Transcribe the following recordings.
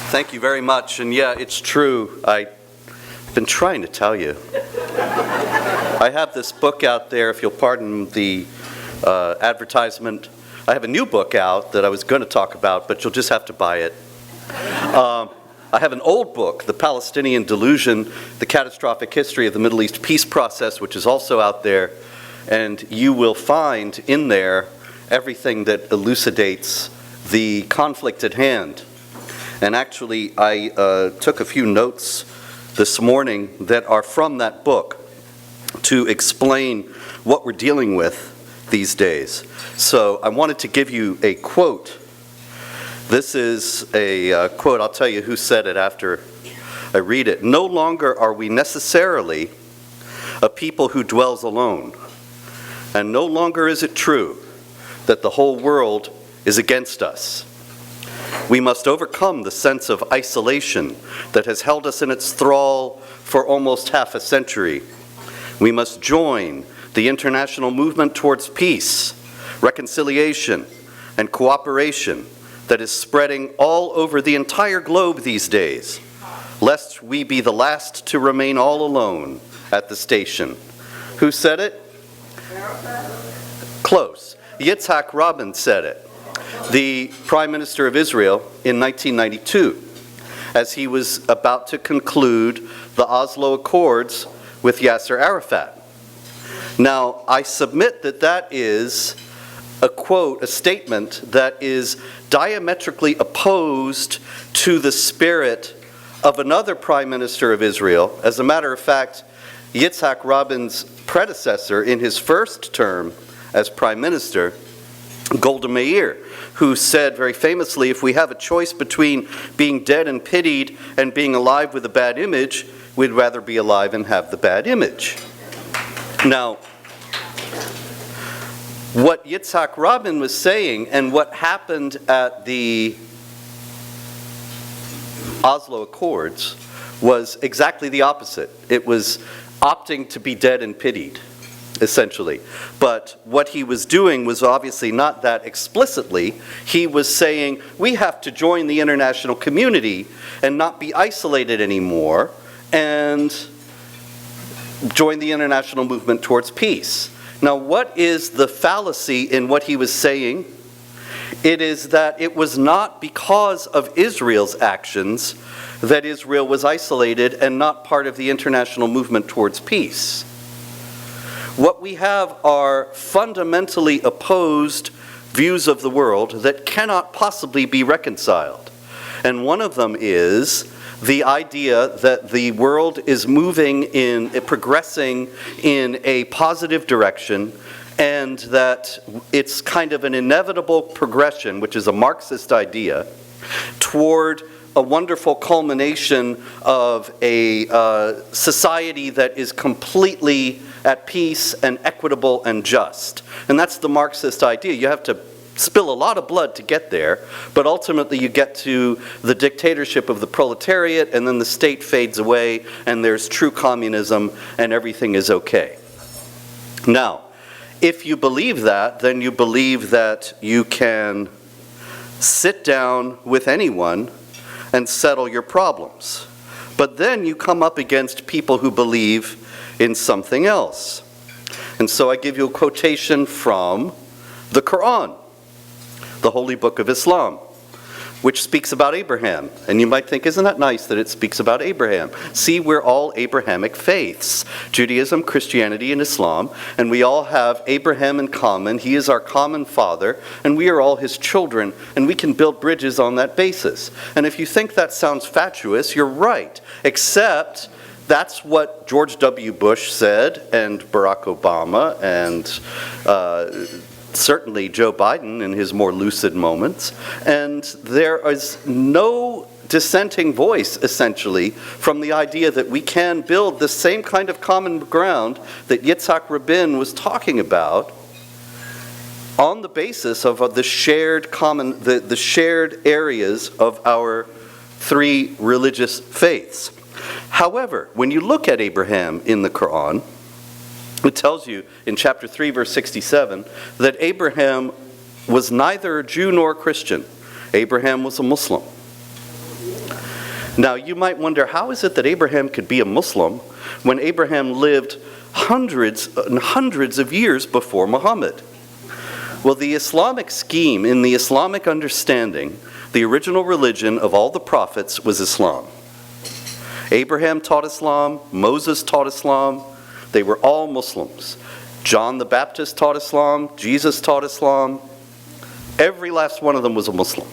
Thank you very much. And yeah, it's true. I've been trying to tell you. I have this book out there, if you'll pardon the advertisement. I have a new book out that I was going to talk about, but you'll just have to buy it. I have an old book, The Palestinian Delusion, The Catastrophic History of the Middle East Peace Process, which is also out there. And you will find in there everything that elucidates the conflict at hand. And actually, I took a few notes this morning that are from that book to explain what we're dealing with these days. So I wanted to give you a quote. This is a quote. I'll tell you who said it after I read it. "No longer are we necessarily a people who dwells alone, and no longer is it true that the whole world is against us. We must overcome the sense of isolation that has held us in its thrall for almost half a century. We must join the international movement towards peace, reconciliation, and cooperation that is spreading all over the entire globe these days, lest we be the last to remain all alone at the station." Who said it? Close. Yitzhak Rabin said it, the Prime Minister of Israel in 1992, as he was about to conclude the Oslo Accords with Yasser Arafat. Now, I submit that that is a quote, a statement that is diametrically opposed to the spirit of another Prime Minister of Israel. As a matter of fact, Yitzhak Rabin's predecessor in his first term as Prime Minister, Golda Meir, who said very famously, if we have a choice between being dead and pitied and being alive with a bad image, we'd rather be alive and have the bad image. Now, what Yitzhak Rabin was saying and what happened at the Oslo Accords was exactly the opposite. It was opting to be dead and pitied, essentially. But what he was doing was obviously not that explicitly. He was saying, we have to join the international community and not be isolated anymore and join the international movement towards peace. Now, what is the fallacy in what he was saying? It is that it was not because of Israel's actions that Israel was isolated and not part of the international movement towards peace. What we have are fundamentally opposed views of the world that cannot possibly be reconciled. And one of them is the idea that the world is progressing in a positive direction, and that it's kind of an inevitable progression, which is a Marxist idea, toward a wonderful culmination of a society that is completely at peace and equitable and just. And that's the Marxist idea. You have to spill a lot of blood to get there, but ultimately you get to the dictatorship of the proletariat, and then the state fades away, and there's true communism, and everything is okay. Now, if you believe that, then you believe that you can sit down with anyone and settle your problems. But then you come up against people who believe in something else. And so I give you a quotation from the Quran, the holy book of Islam, which speaks about Abraham. And you might think, isn't that nice that it speaks about Abraham? See, we're all Abrahamic faiths, Judaism, Christianity, and Islam, and we all have Abraham in common. He is our common father, and we are all his children, and we can build bridges on that basis. And if you think that sounds fatuous, you're right, except that's what George W. Bush said, and Barack Obama, and certainly Joe Biden in his more lucid moments. And there is no dissenting voice, essentially, from the idea that we can build the same kind of common ground that Yitzhak Rabin was talking about on the basis of the shared the shared areas of our three religious faiths. However, when you look at Abraham in the Quran, it tells you in chapter 3, verse 67, that Abraham was neither a Jew nor a Christian. Abraham was a Muslim. Now, you might wonder, how is it that Abraham could be a Muslim when Abraham lived hundreds and hundreds of years before Muhammad? Well, the Islamic scheme, in the Islamic understanding, the original religion of all the prophets was Islam. Abraham taught Islam, Moses taught Islam, they were all Muslims. John the Baptist taught Islam, Jesus taught Islam. Every last one of them was a Muslim.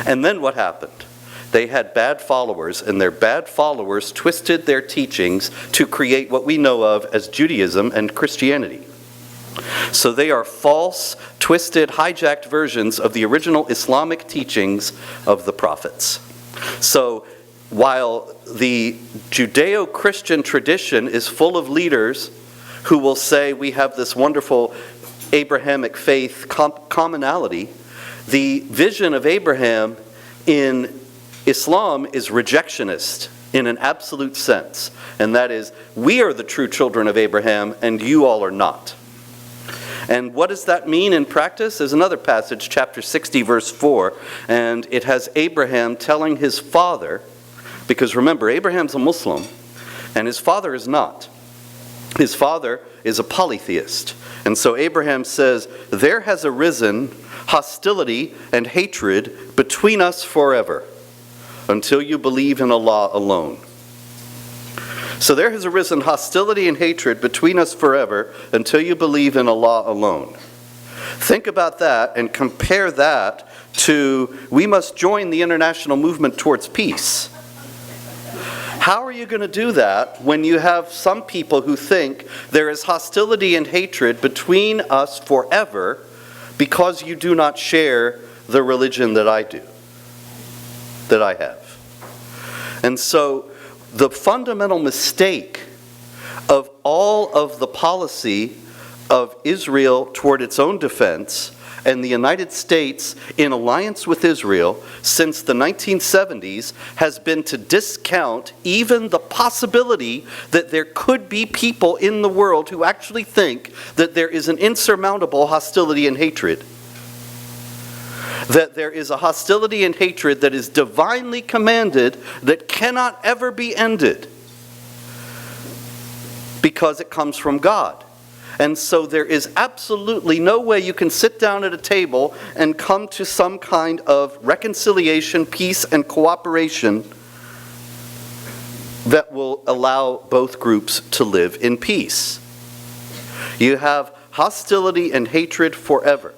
And then what happened? They had bad followers, and their bad followers twisted their teachings to create what we know of as Judaism and Christianity. So they are false, twisted, hijacked versions of the original Islamic teachings of the prophets. So while the Judeo-Christian tradition is full of leaders who will say we have this wonderful Abrahamic faith commonality, the vision of Abraham in Islam is rejectionist in an absolute sense. And that is, we are the true children of Abraham and you all are not. And what does that mean in practice? There's another passage, chapter 60, verse 4, and it has Abraham telling his father, because remember, Abraham's a Muslim, and his father is not. His father is a polytheist. And so Abraham says, there has arisen hostility and hatred between us forever, until you believe in Allah alone. So there has arisen hostility and hatred between us forever until you believe in Allah alone. Think about that and compare that to, we must join the international movement towards peace. How are you going to do that when you have some people who think there is hostility and hatred between us forever because you do not share the religion that I do, that I have? And so the fundamental mistake of all of the policy of Israel toward its own defense and the United States in alliance with Israel since the 1970s has been to discount even the possibility that there could be people in the world who actually think that there is an insurmountable hostility and hatred. That there is a hostility and hatred that is divinely commanded that cannot ever be ended because it comes from God. And so there is absolutely no way you can sit down at a table and come to some kind of reconciliation, peace, and cooperation that will allow both groups to live in peace. You have hostility and hatred forever.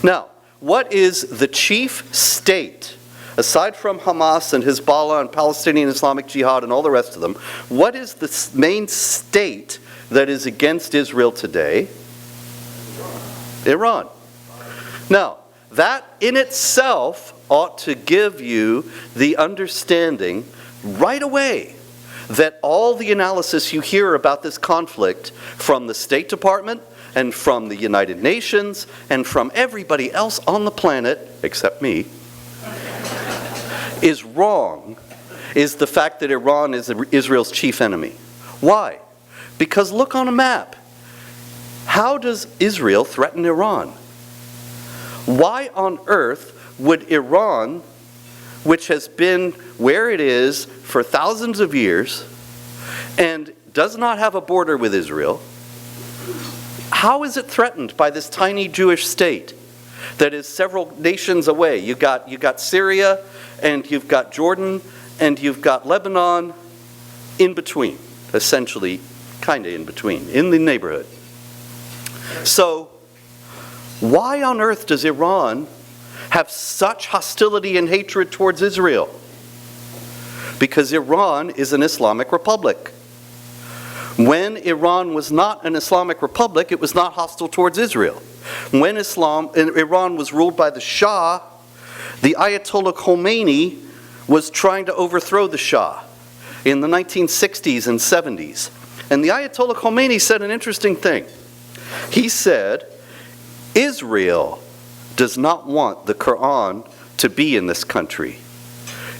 Now, what is the chief state, aside from Hamas and Hezbollah and Palestinian Islamic Jihad and all the rest of them, what is the main state that is against Israel today? Iran. Now, that in itself ought to give you the understanding right away that all the analysis you hear about this conflict from the State Department and from the United Nations and from everybody else on the planet, except me, is wrong, is the fact that Iran is Israel's chief enemy. Why? Because look on a map. How does Israel threaten Iran? Why on earth would Iran, which has been where it is for thousands of years and does not have a border with Israel, how is it threatened by this tiny Jewish state that is several nations away? You've got Syria, and you've got Jordan, and you've got Lebanon in between, essentially, kind of in between, in the neighborhood. So, why on earth does Iran have such hostility and hatred towards Israel? Because Iran is an Islamic republic. When Iran was not an Islamic republic, it was not hostile towards Israel. When Iran was ruled by the Shah, the Ayatollah Khomeini was trying to overthrow the Shah in the 1960s and 70s. And the Ayatollah Khomeini said an interesting thing. He said, Israel does not want the Quran to be in this country.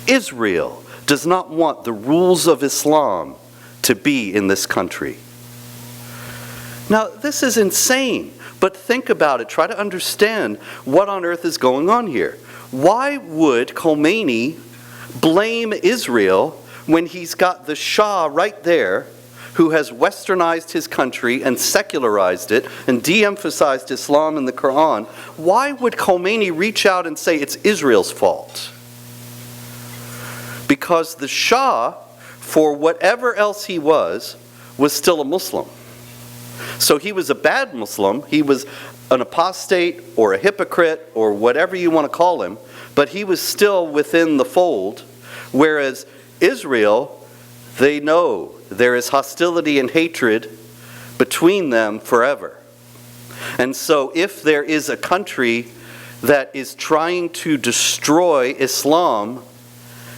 Israel does not want the rules of Islam to be in this country. Now, this is insane, but think about it. Try to understand what on earth is going on here. Why would Khomeini blame Israel when he's got the Shah right there who has westernized his country and secularized it and de-emphasized Islam in the Quran? Why would Khomeini reach out and say it's Israel's fault? Because the Shah, for whatever else he was still a Muslim. So he was a bad Muslim, he was an apostate or a hypocrite or whatever you want to call him, but he was still within the fold, whereas Israel, they know there is hostility and hatred between them forever. And so if there is a country that is trying to destroy Islam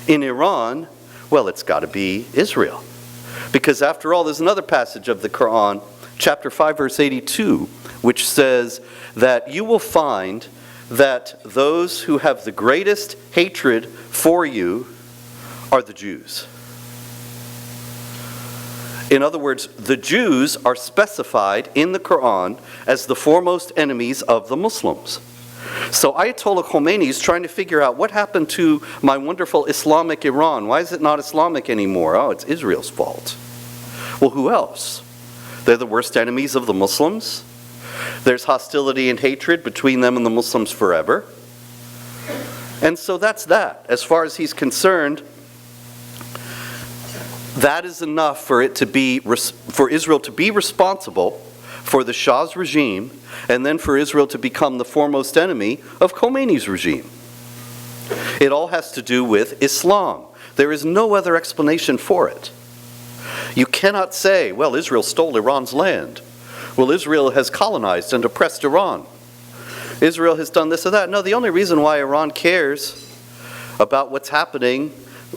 in Iran, well, it's got to be Israel. Because after all, there's another passage of the Quran, chapter 5, verse 82, which says that you will find that those who have the greatest hatred for you are the Jews. In other words, the Jews are specified in the Quran as the foremost enemies of the Muslims. So Ayatollah Khomeini is trying to figure out what happened to my wonderful Islamic Iran. Why is it not Islamic anymore? Oh, it's Israel's fault. Well, who else? They're the worst enemies of the Muslims. There's hostility and hatred between them and the Muslims forever. And so that's that. As far as he's concerned, that is enough for Israel to be responsible for the Shah's regime, and then for Israel to become the foremost enemy of Khomeini's regime. It all has to do with Islam. There is no other explanation for it. You cannot say, well, Israel stole Iran's land. Well, Israel has colonized and oppressed Iran. Israel has done this or that. No, the only reason why Iran cares about what's happening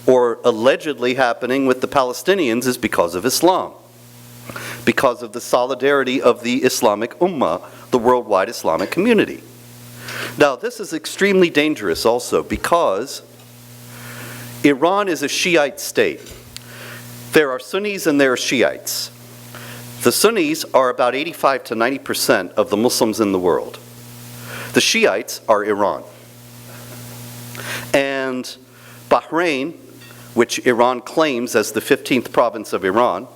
or allegedly happening with the Palestinians is because of Islam. Because of the solidarity of the Islamic Ummah, the worldwide Islamic community. Now, this is extremely dangerous also because Iran is a Shiite state. There are Sunnis and there are Shiites. The Sunnis are about 85 to 90% of the Muslims in the world. The Shiites are Iran. And Bahrain, which Iran claims as the 15th province of Iran,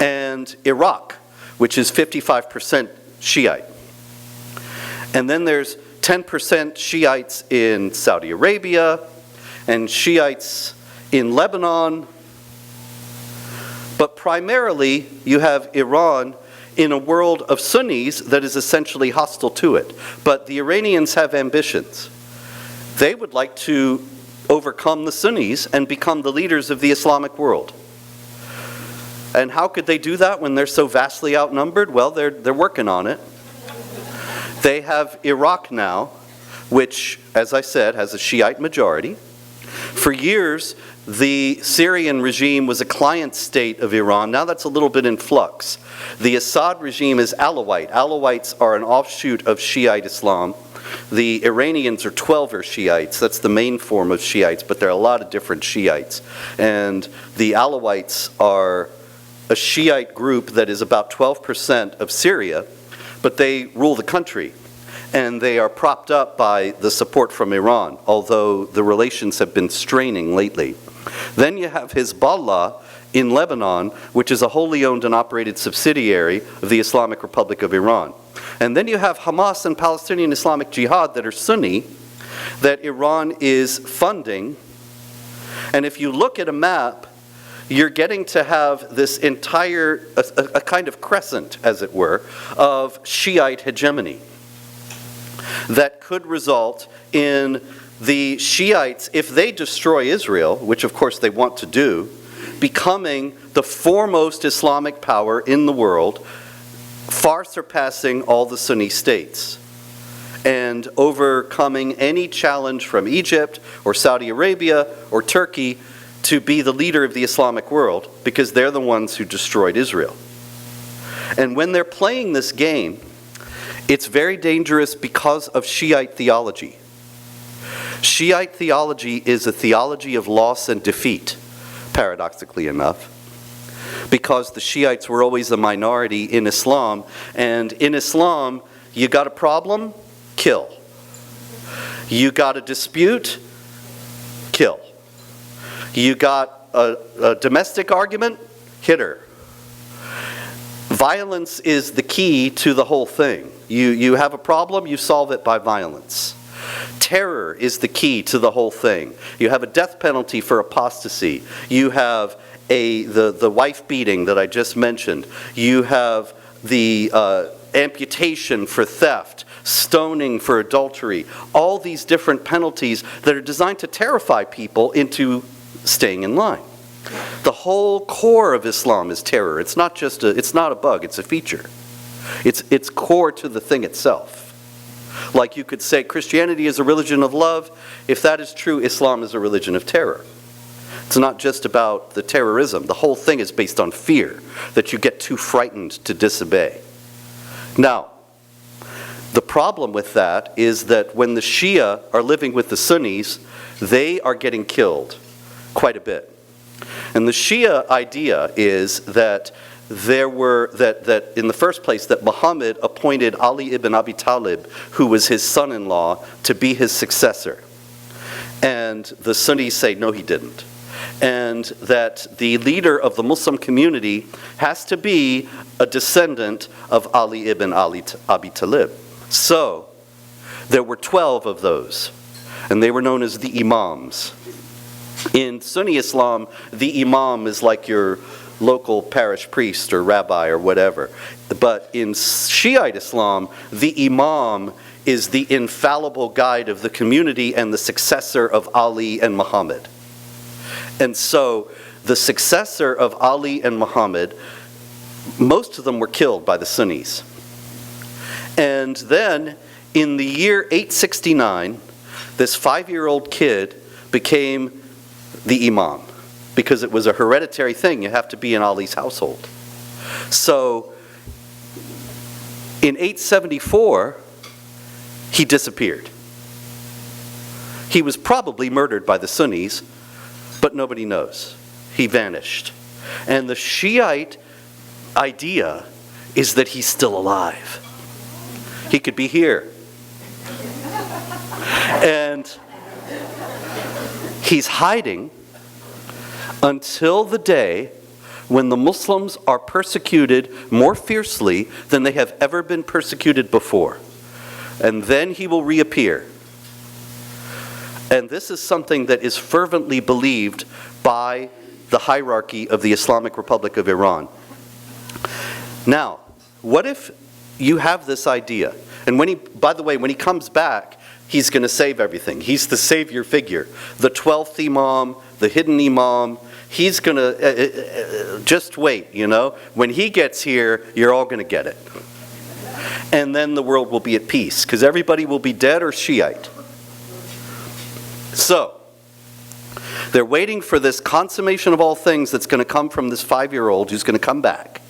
and Iraq, which is 55% Shiite. And then there's 10% Shiites in Saudi Arabia, and Shiites in Lebanon. But primarily, you have Iran in a world of Sunnis that is essentially hostile to it. But the Iranians have ambitions. They would like to overcome the Sunnis and become the leaders of the Islamic world. And how could they do that when they're so vastly outnumbered? Well, they're working on it. They have Iraq now, which, as I said, has a Shiite majority. For years, the Syrian regime was a client state of Iran. Now that's a little bit in flux. The Assad regime is Alawite. Alawites are an offshoot of Shiite Islam. The Iranians are Twelver Shiites. That's the main form of Shiites, but there are a lot of different Shiites. And the Alawites are a Shiite group that is about 12% of Syria, but they rule the country. And they are propped up by the support from Iran, although the relations have been straining lately. Then you have Hezbollah in Lebanon, which is a wholly owned and operated subsidiary of the Islamic Republic of Iran. And then you have Hamas and Palestinian Islamic Jihad that are Sunni, that Iran is funding. And if you look at a map, you're getting to have this entire, a kind of crescent, as it were, of Shiite hegemony that could result in the Shiites, if they destroy Israel, which of course they want to do, becoming the foremost Islamic power in the world, far surpassing all the Sunni states, and overcoming any challenge from Egypt or Saudi Arabia or Turkey to be the leader of the Islamic world, because they're the ones who destroyed Israel. And when they're playing this game, it's very dangerous because of Shiite theology. Shiite theology is a theology of loss and defeat, paradoxically enough, because the Shiites were always a minority in Islam, and in Islam, you got a problem? Kill. You got a dispute? Kill. You got a domestic argument, hit her. Violence is the key to the whole thing. You have a problem, you solve it by violence. Terror is the key to the whole thing. You have a death penalty for apostasy. You have the wife beating that I just mentioned. You have the amputation for theft, stoning for adultery, all these different penalties that are designed to terrify people into staying in line. The whole core of Islam is terror. It's not a bug, it's a feature. It's core to the thing itself. Like you could say Christianity is a religion of love. If that is true, Islam is a religion of terror. It's not just about the terrorism. The whole thing is based on fear, that you get too frightened to disobey. Now, the problem with that is that when the Shia are living with the Sunnis, they are getting killed quite a bit. And the Shia idea is that that in the first place that Muhammad appointed Ali ibn Abi Talib, who was his son-in-law, to be his successor. And the Sunnis say, no, he didn't. And that the leader of the Muslim community has to be a descendant of Ali ibn Abi Talib. So, there were 12 of those, and they were known as the Imams. In Sunni Islam, the Imam is like your local parish priest or rabbi or whatever. But in Shiite Islam, the Imam is the infallible guide of the community and the successor of Ali and Muhammad. And so, the successor of Ali and Muhammad, most of them were killed by the Sunnis. And then, in the year 869, this 5-year-old kid became the Imam, because it was a hereditary thing. You have to be in Ali's household. So, in 874, he disappeared. He was probably murdered by the Sunnis, but nobody knows. He vanished. And the Shiite idea is that he's still alive. He could be here. And he's hiding until the day when the Muslims are persecuted more fiercely than they have ever been persecuted before. And then he will reappear. And this is something that is fervently believed by the hierarchy of the Islamic Republic of Iran. Now, what if you have this idea? And by the way, when he comes back, he's going to save everything. He's the savior figure. The 12th Imam, the hidden Imam, he's going to, just wait, When he gets here, you're all going to get it. And then the world will be at peace, because everybody will be dead or Shiite. So, they're waiting for this consummation of all things that's going to come from this 5-year-old who's going to come back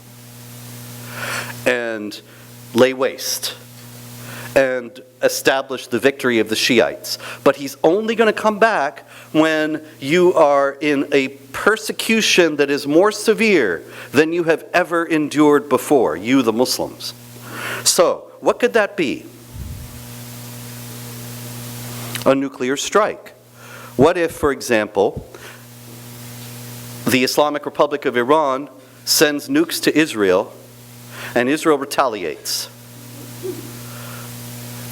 and lay waste and establish the victory of the Shiites. But he's only going to come back when you are in a persecution that is more severe than you have ever endured before, you the Muslims. So, what could that be? A nuclear strike. What if, for example, the Islamic Republic of Iran sends nukes to Israel and Israel retaliates?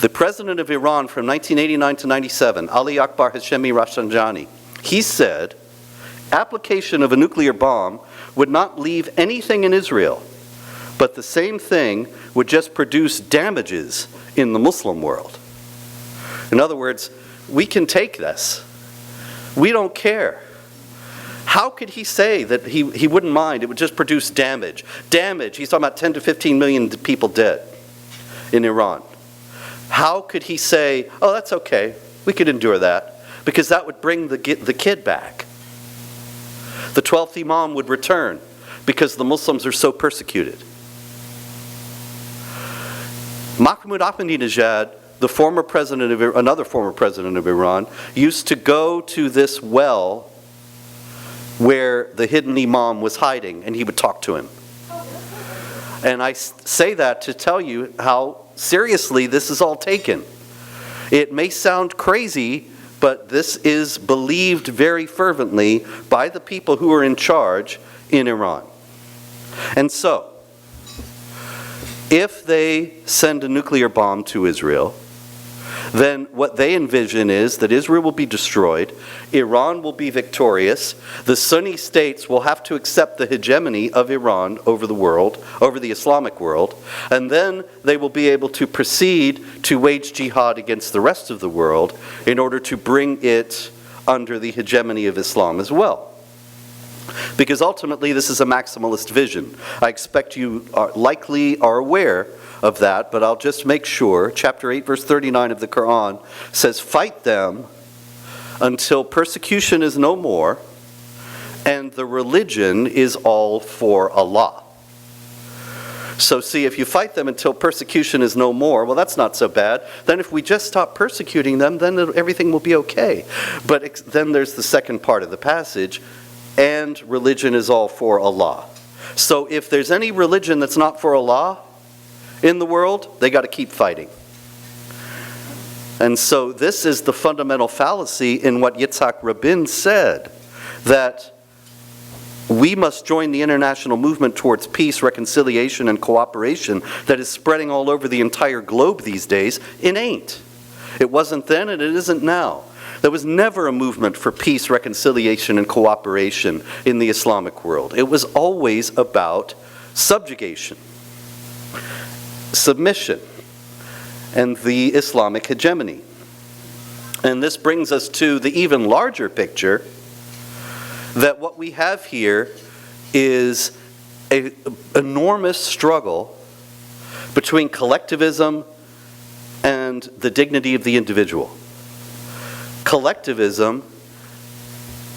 The president of Iran from 1989 to 97, Ali Akbar Hashemi Rafsanjani, he said, application of a nuclear bomb would not leave anything in Israel, but the same thing would just produce damages in the Muslim world. In other words, we can take this. We don't care. How could he say that he wouldn't mind? It would just produce damage. Damage, he's talking about 10 to 15 million people dead in Iran. How could he say, oh, that's okay, we could endure that, because that would bring the kid back. The 12th Imam would return because the Muslims are so persecuted. Mahmoud Ahmadinejad, another former president of Iran, used to go to this well where the hidden Imam was hiding, and he would talk to him. And I say that to tell you how seriously this is all taken. It may sound crazy, but this is believed very fervently by the people who are in charge in Iran. And so, if they send a nuclear bomb to Israel, then what they envision is that Israel will be destroyed, Iran will be victorious, the Sunni states will have to accept the hegemony of Iran over the world, over the Islamic world, and then they will be able to proceed to wage jihad against the rest of the world in order to bring it under the hegemony of Islam as well. Because ultimately this is a maximalist vision. I expect you likely are aware of that, but I'll just make sure. Chapter 8, verse 39 of the Quran says, "Fight them until persecution is no more, and the religion is all for Allah." So see, if you fight them until persecution is no more, well, that's not so bad. Then if we just stop persecuting them, then everything will be okay. But then there's the second part of the passage, and religion is all for Allah. So if there's any religion that's not for Allah in the world, they got to keep fighting. And so this is the fundamental fallacy in what Yitzhak Rabin said, that we must join the international movement towards peace, reconciliation, and cooperation that is spreading all over the entire globe these days. It ain't. It wasn't then, and it isn't now. There was never a movement for peace, reconciliation, and cooperation in the Islamic world. It was always about subjugation, submission, and the Islamic hegemony. And this brings us to the even larger picture, that what we have here is an enormous struggle between collectivism and the dignity of the individual. Collectivism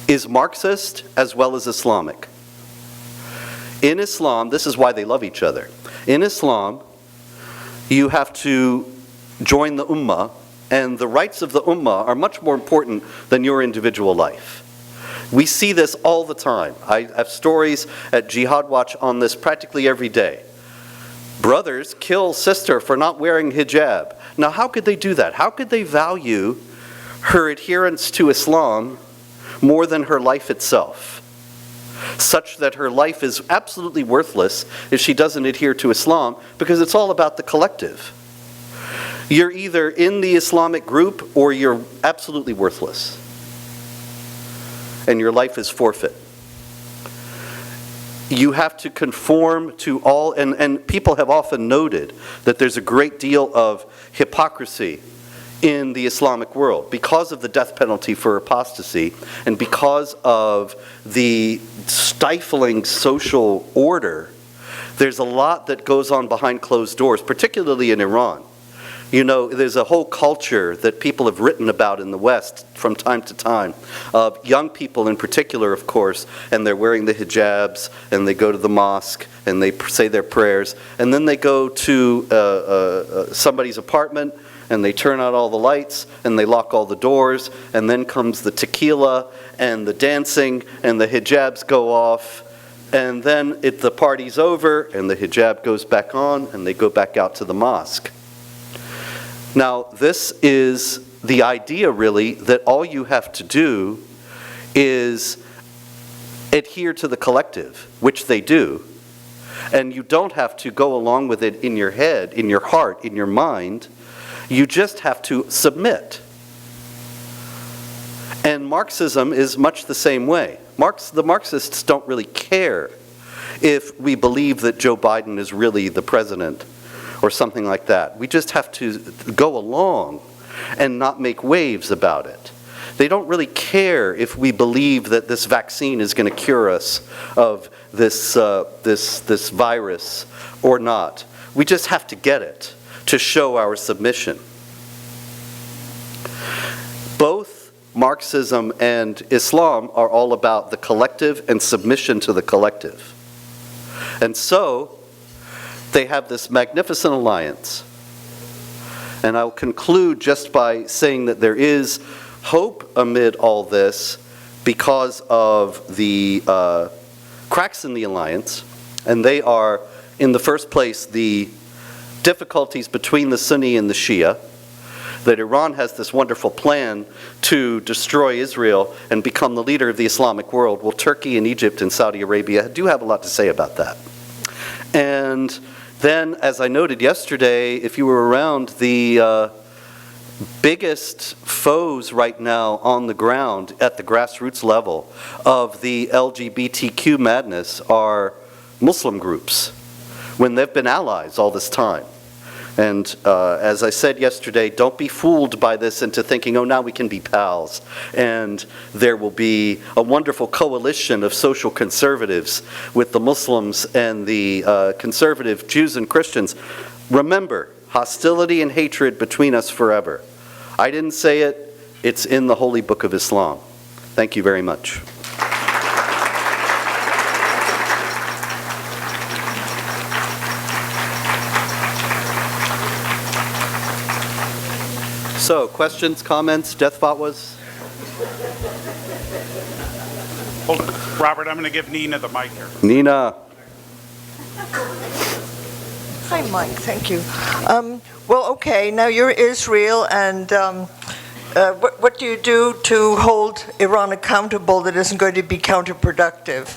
is Marxist as well as Islamic. In Islam, this is why they love each other. In Islam, you have to join the ummah, and the rights of the ummah are much more important than your individual life. We see this all the time. I have stories at Jihad Watch on this practically every day. Brothers kill sister for not wearing hijab. Now, how could they do that? How could they value her adherence to Islam more than her life itself, such that her life is absolutely worthless if she doesn't adhere to Islam, because it's all about the collective. You're either in the Islamic group or you're absolutely worthless, and your life is forfeit. You have to conform to all, and people have often noted that there's a great deal of hypocrisy in the Islamic world because of the death penalty for apostasy and because of the stifling social order. There's a lot that goes on behind closed doors, particularly in Iran. You know, there's a whole culture that people have written about in the West from time to time, of young people in particular, of course, and they're wearing the hijabs, and they go to the mosque, and they say their prayers, and then they go to somebody's apartment, and they turn out all the lights, and they lock all the doors, and then comes the tequila, and the dancing, and the hijabs go off, and then the party's over, and the hijab goes back on, and they go back out to the mosque. Now, this is the idea, really, that all you have to do is adhere to the collective, which they do, and you don't have to go along with it in your head, in your heart, in your mind. You just have to submit. And Marxism is much the same way. The Marxists don't really care if we believe that Joe Biden is really the president or something like that. We just have to go along and not make waves about it. They don't really care if we believe that this vaccine is going to cure us of this virus or not. We just have to get it to show our submission. Both Marxism and Islam are all about the collective and submission to the collective. And so, they have this magnificent alliance. And I'll conclude just by saying that there is hope amid all this because of the cracks in the alliance. And they are, in the first place, the difficulties between the Sunni and the Shia. that Iran has this wonderful plan to destroy Israel and become the leader of the Islamic world. Well, Turkey and Egypt and Saudi Arabia do have a lot to say about that. And then, as I noted yesterday, if you were around, the biggest foes right now on the ground at the grassroots level of the LGBTQ madness are Muslim groups, when they've been allies all this time. And as I said yesterday, don't be fooled by this into thinking, oh, now we can be pals, and there will be a wonderful coalition of social conservatives with the Muslims and the conservative Jews and Christians. Remember, hostility and hatred between us forever. I didn't say it, it's in the Holy Book of Islam. Thank you very much. So, questions, comments, death fatwas? Robert, I'm going to give Nina the mic here. Nina. Hi, Mike. Thank you. Well, okay, now you're Israel, and what do you do to hold Iran accountable that isn't going to be counterproductive?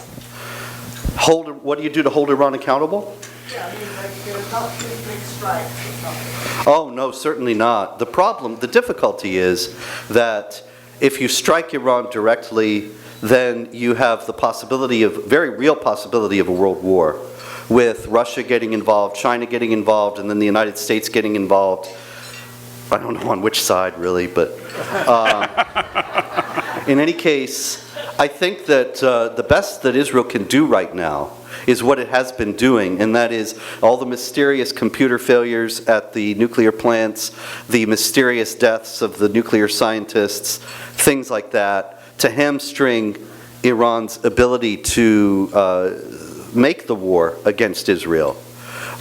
What do you do to hold Iran accountable? Yeah, I mean, like, not really big strikes or something. Oh, no, certainly not. The difficulty is that if you strike Iran directly, then you have the possibility very real possibility of a world war, with Russia getting involved, China getting involved, and then the United States getting involved. I don't know on which side, really, but in any case, I think that the best that Israel can do right now is what it has been doing, and that is all the mysterious computer failures at the nuclear plants, the mysterious deaths of the nuclear scientists, things like that, to hamstring Iran's ability to make the war against Israel.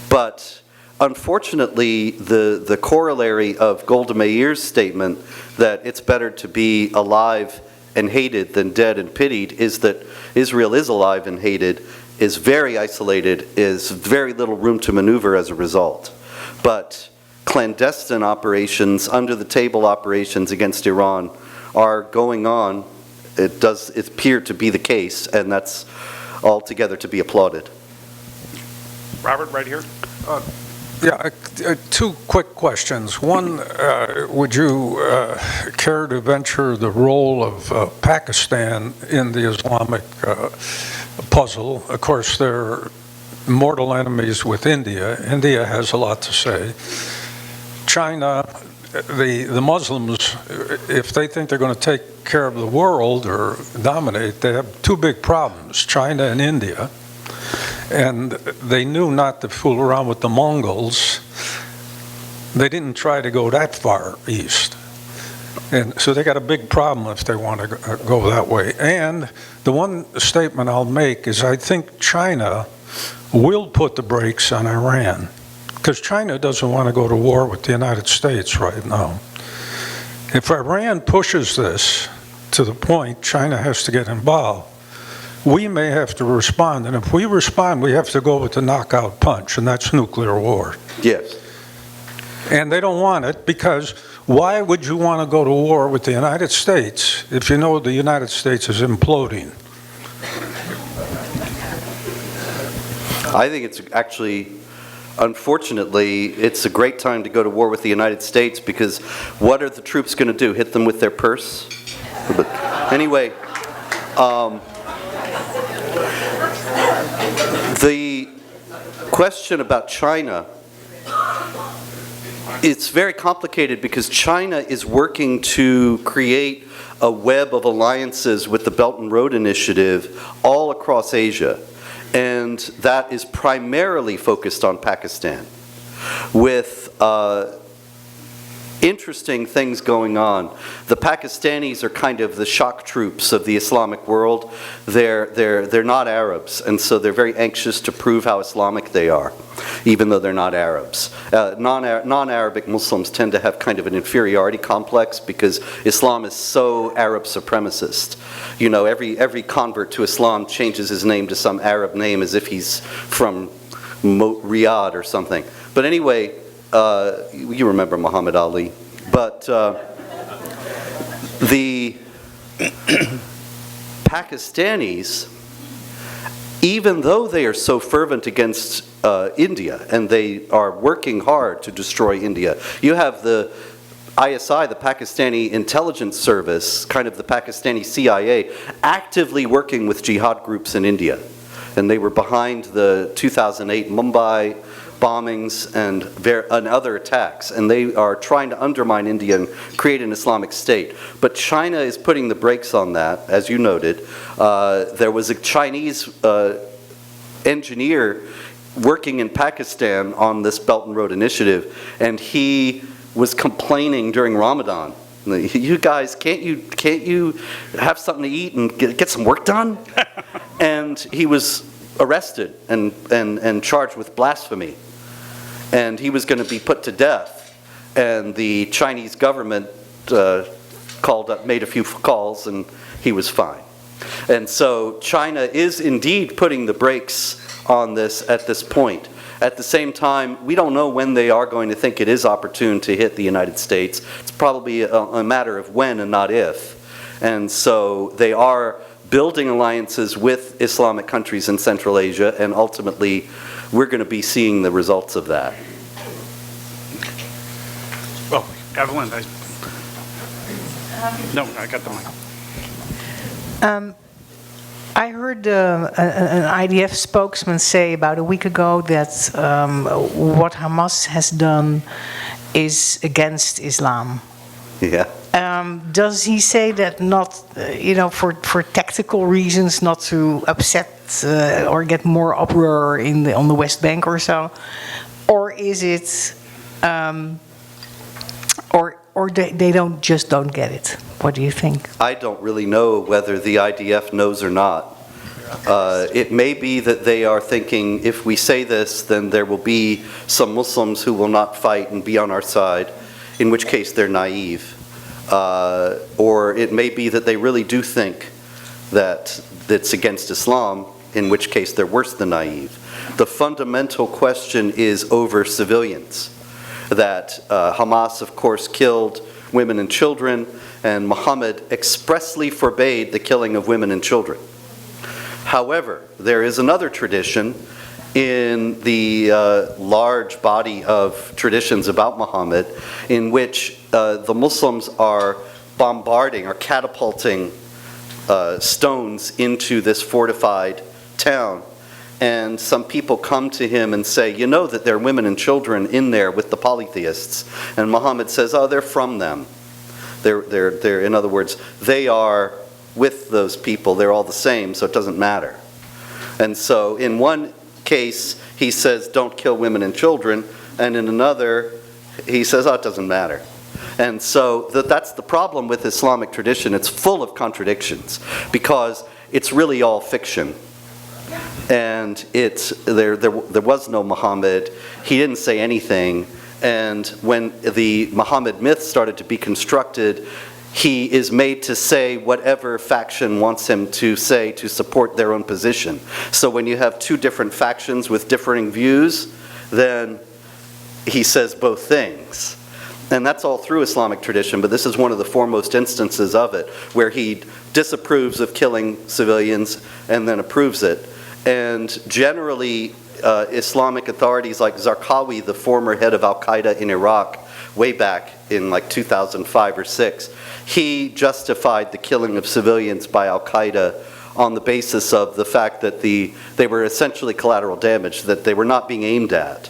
But unfortunately, the corollary of Golda Meir's statement that it's better to be alive and hated than dead and pitied is that Israel is alive and hated, is very isolated, is very little room to maneuver as a result. But clandestine operations, under-the-table operations against Iran are going on. It does appear to be the case, and that's altogether to be applauded. Robert, right here. Two quick questions. One, would you care to venture the role of Pakistan in the Islamic puzzle? Of course, they're mortal enemies with India. India has a lot to say. China, the Muslims, if they think they're going to take care of the world or dominate, they have two big problems, China and India. And they knew not to fool around with the Mongols. They didn't try to go that far east. And so they got a big problem if they want to go that way. And the one statement I'll make is I think China will put the brakes on Iran, because China doesn't want to go to war with the United States right now. If Iran pushes this to the point China has to get involved, we may have to respond, and if we respond, we have to go with the knockout punch, and that's nuclear war. Yes. And they don't want it, because why would you want to go to war with the United States if you know the United States is imploding? I think it's actually, unfortunately, it's a great time to go to war with the United States, because what are the troops going to do? Hit them with their purse? But anyway, the question about China, it's very complicated because China is working to create a web of alliances with the Belt and Road Initiative all across Asia. And that is primarily focused on Pakistan, with interesting things going on. The Pakistanis are kind of the shock troops of the Islamic world. They're not Arabs, and so they're very anxious to prove how Islamic they are, even though they're not Arabs. Non-Arabic Muslims tend to have kind of an inferiority complex because Islam is so Arab supremacist. You know, every convert to Islam changes his name to some Arab name as if he's from Riyadh or something. But anyway, you remember Muhammad Ali. But the Pakistanis, even though they are so fervent against India, and they are working hard to destroy India, you have the ISI, the Pakistani intelligence service, kind of the Pakistani CIA, actively working with jihad groups in India. And they were behind the 2008 Mumbai bombings and other attacks. And they are trying to undermine India and create an Islamic State. But China is putting the brakes on that, as you noted. There was a Chinese engineer working in Pakistan on this Belt and Road Initiative, and he was complaining during Ramadan. You guys, can't you have something to eat and get some work done? And he was arrested and charged with blasphemy. And he was going to be put to death. And the Chinese government made a few calls, and he was fine. And so China is indeed putting the brakes on this at this point. At the same time, we don't know when they are going to think it is opportune to hit the United States. It's probably a matter of when and not if. And so they are building alliances with Islamic countries in Central Asia, and ultimately we're going to be seeing the results of that. Oh, Evelyn, no, I got the mic. I heard an IDF spokesman say about a week ago that what Hamas has done is against Islam. Yeah. Does he say that not, for tactical reasons, not to upset or get more uproar on the West Bank or so, or is it, or they don't get it? What do you think? I don't really know whether the IDF knows or not. It may be that they are thinking, if we say this, then there will be some Muslims who will not fight and be on our side, in which case they're naive. Or it may be that they really do think that it's against Islam, in which case they're worse than naive. The fundamental question is over civilians. That Hamas, of course, killed women and children, and Muhammad expressly forbade the killing of women and children. However, there is another tradition in the large body of traditions about Muhammad in which the Muslims are bombarding or catapulting stones into this fortified town. And some people come to him and say, you know that there are women and children in there with the polytheists. And Muhammad says, oh, they're from them. They're, in other words, they are with those people. They're all the same, so it doesn't matter. And so in one case, he says, don't kill women and children. And in another, he says, oh, it doesn't matter. And so that's the problem with Islamic tradition. It's full of contradictions because it's really all fiction. And there was no Muhammad. He didn't say anything. And when the Muhammad myth started to be constructed, he is made to say whatever faction wants him to say to support their own position. So when you have two different factions with differing views, then he says both things. And that's all through Islamic tradition, but this is one of the foremost instances of it, where he disapproves of killing civilians and then approves it. And generally, Islamic authorities like Zarqawi, the former head of Al-Qaeda in Iraq, way back in like 2005 or 6, he justified the killing of civilians by Al-Qaeda on the basis of the fact that they were essentially collateral damage, that they were not being aimed at.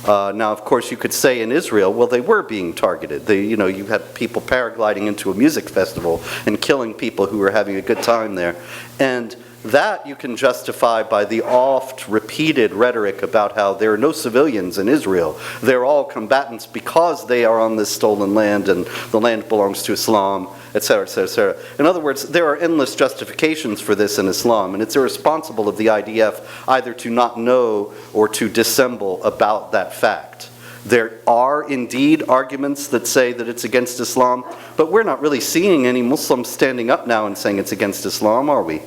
Now, of course, you could say in Israel, well, they were being targeted. You had people paragliding into a music festival and killing people who were having a good time there. And that you can justify by the oft-repeated rhetoric about how there are no civilians in Israel. They're all combatants because they are on this stolen land and the land belongs to Islam, etc., etc., etc. In other words, there are endless justifications for this in Islam, and it's irresponsible of the IDF either to not know or to dissemble about that fact. There are indeed arguments that say that it's against Islam, but we're not really seeing any Muslims standing up now and saying it's against Islam, are we?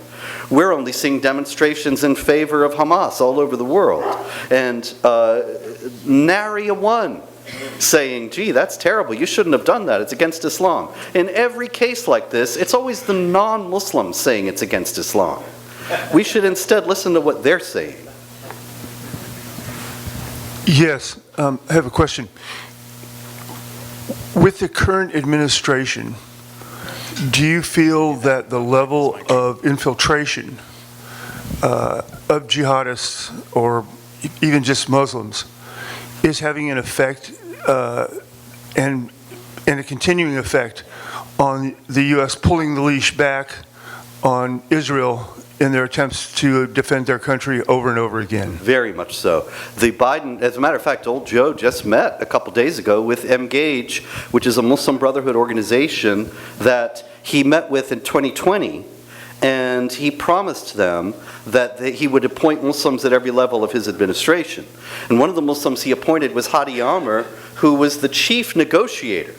We're only seeing demonstrations in favor of Hamas all over the world. And nary a one saying, gee, that's terrible, you shouldn't have done that, it's against Islam. In every case like this, it's always the non-Muslims saying it's against Islam. We should instead listen to what they're saying. Yes, I have a question. With the current administration, do you feel that the level of infiltration of jihadists or even just Muslims is having an effect and a continuing effect on the U.S. pulling the leash back on Israel in their attempts to defend their country over and over again? Very much so. The Biden, as a matter of fact, old Joe just met a couple days ago with Engage, which is a Muslim Brotherhood organization that he met with in 2020, and he promised them that he would appoint Muslims at every level of his administration. And one of the Muslims he appointed was Hadi Amr, who was the chief negotiator.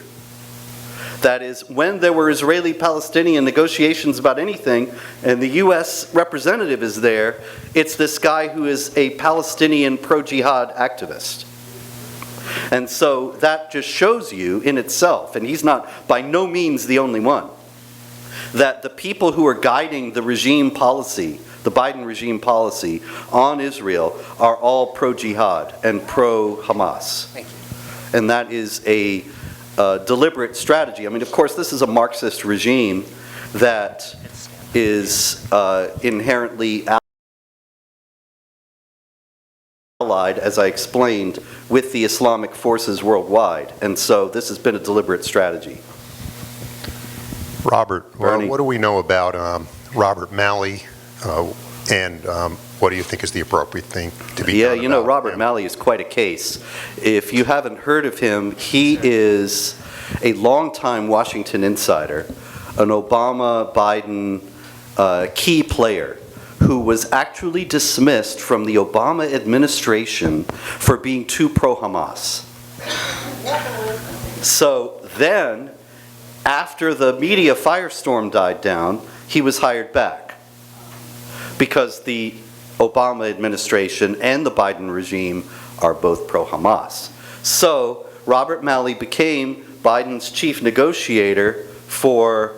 That is, when there were Israeli-Palestinian negotiations about anything, and the U.S. representative is there, it's this guy who is a Palestinian pro-jihad activist. And so that just shows you in itself, and he's not by no means the only one, that the people who are guiding the regime policy, the Biden regime policy on Israel, are all pro-jihad and pro-Hamas. Thank you. And that is a deliberate strategy. I mean, of course, this is a Marxist regime that is inherently allied, as I explained, with the Islamic forces worldwide. And so this has been a deliberate strategy. Robert, Bernie. what do we know about Robert Malley, and what do you think is the appropriate thing to be done? Yeah, you know, about Robert him? Malley is quite a case. If you haven't heard of him, he is a longtime Washington insider, an Obama-Biden key player who was actually dismissed from the Obama administration for being too pro-Hamas. So then, after the media firestorm died down, he was hired back because the Obama administration and the Biden regime are both pro-Hamas. So Robert Malley became Biden's chief negotiator for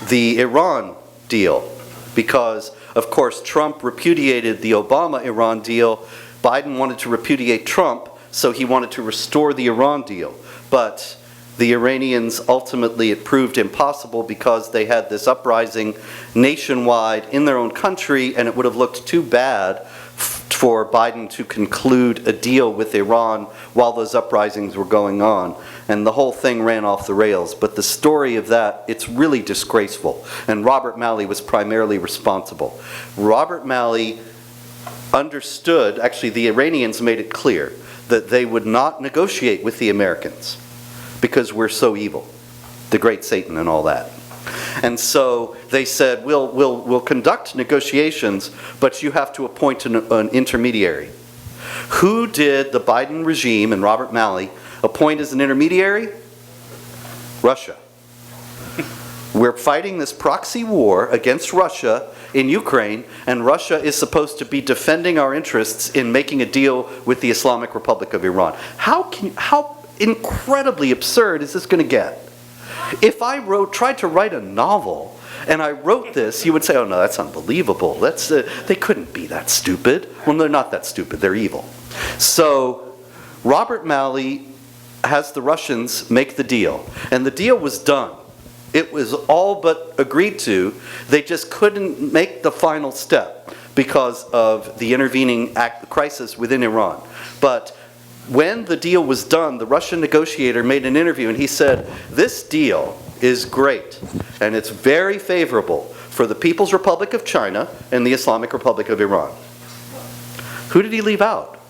the Iran deal because, of course, Trump repudiated the Obama-Iran deal. Biden wanted to repudiate Trump, so he wanted to restore the Iran deal. But the Iranians, ultimately, it proved impossible because they had this uprising nationwide in their own country, and it would have looked too bad for Biden to conclude a deal with Iran while those uprisings were going on. And the whole thing ran off the rails. But the story of that, it's really disgraceful. And Robert Malley was primarily responsible. Robert Malley understood, actually the Iranians made it clear, that they would not negotiate with the Americans because we're so evil, the great Satan and all that. And so they said, we'll conduct negotiations, but you have to appoint an intermediary. Who did the Biden regime and Robert Malley appoint as an intermediary? Russia. We're fighting this proxy war against Russia in Ukraine, and Russia is supposed to be defending our interests in making a deal with the Islamic Republic of Iran. How incredibly absurd is this going to get? If I tried to write a novel and I wrote this, you would say, oh no, that's unbelievable. They couldn't be that stupid. Well, they're not that stupid, they're evil. So Robert Malley has the Russians make the deal, and the deal was done. It was all but agreed to. They just couldn't make the final step because of the intervening crisis within Iran. But when the deal was done, the Russian negotiator made an interview and he said, this deal is great and it's very favorable for the People's Republic of China and the Islamic Republic of Iran. Who did he leave out?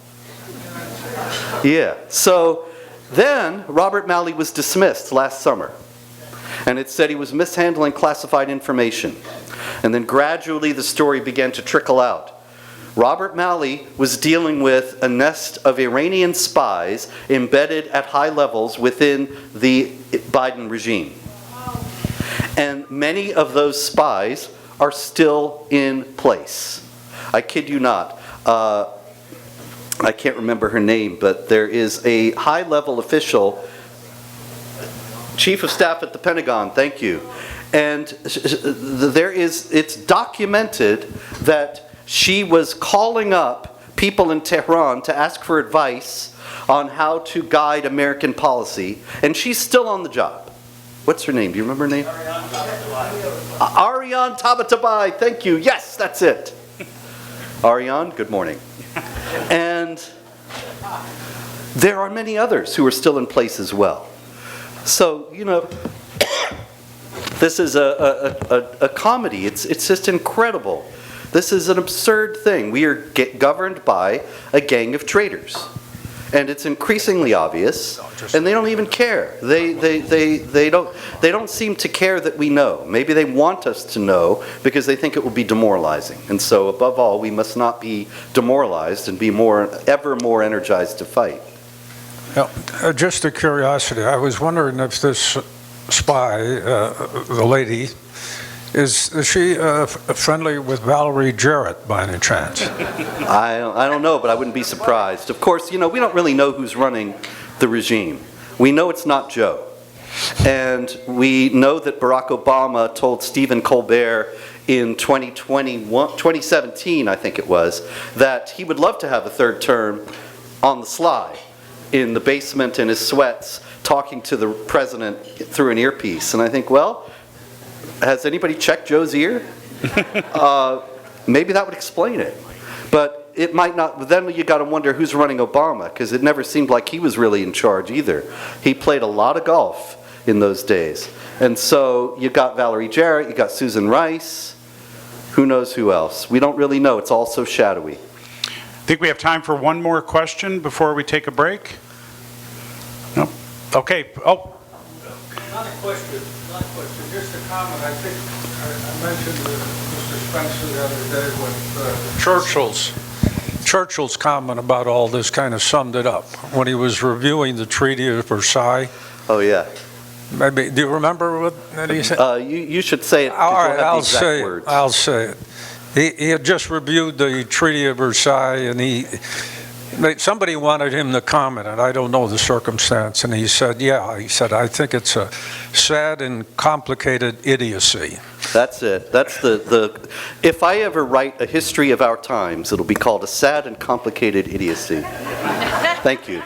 Yeah, so then Robert Malley was dismissed last summer. And it said he was mishandling classified information. And then gradually the story began to trickle out. Robert Malley was dealing with a nest of Iranian spies embedded at high levels within the Biden regime. And many of those spies are still in place. I kid you not. I can't remember her name, but there is a high-level official, Chief of Staff at the Pentagon, thank you. And it's documented that she was calling up people in Tehran to ask for advice on how to guide American policy, and she's still on the job. What's her name? Do you remember her name? Ariane Tabatabai, thank you. Yes, that's it. Ariane, good morning. And there are many others who are still in place as well. So, you know, this is a comedy. It's just incredible. This is an absurd thing. We are governed by a gang of traitors. And it's increasingly obvious, and they don't even care. They don't seem to care that we know. Maybe they want us to know because they think it will be demoralizing. And so, above all, we must not be demoralized and be ever more energized to fight. Now, just a curiosity, I was wondering if this spy, the lady, is she friendly with Valerie Jarrett by any chance? I don't know, but I wouldn't be surprised. Of course, you know, we don't really know who's running the regime. We know it's not Joe. And we know that Barack Obama told Stephen Colbert in 2017, I think it was, that he would love to have a third term on the sly, in the basement in his sweats, talking to the president through an earpiece. And I think, well, has anybody checked Joe's ear? Maybe that would explain it. But it might not. Then you got to wonder who's running Obama, because it never seemed like he was really in charge either. He played a lot of golf in those days. And so you got Valerie Jarrett, you got Susan Rice, who knows who else. We don't really know. It's all so shadowy. I think we have time for one more question before we take a break. Nope. Okay. Oh. Not a question, just a comment. I think I mentioned to Mr. Spencer the other day with Churchill's comment about all this kind of summed it up when he was reviewing the Treaty of Versailles. Oh, yeah. Maybe, do you remember what he said? You should say it. All right, I'll say it. I'll say it. He had just reviewed the Treaty of Versailles, and somebody wanted him to comment, and I don't know the circumstance, and he said, I think it's a sad and complicated idiocy. That's it. That's if I ever write a history of our times, it'll be called A Sad and Complicated Idiocy. Thank you.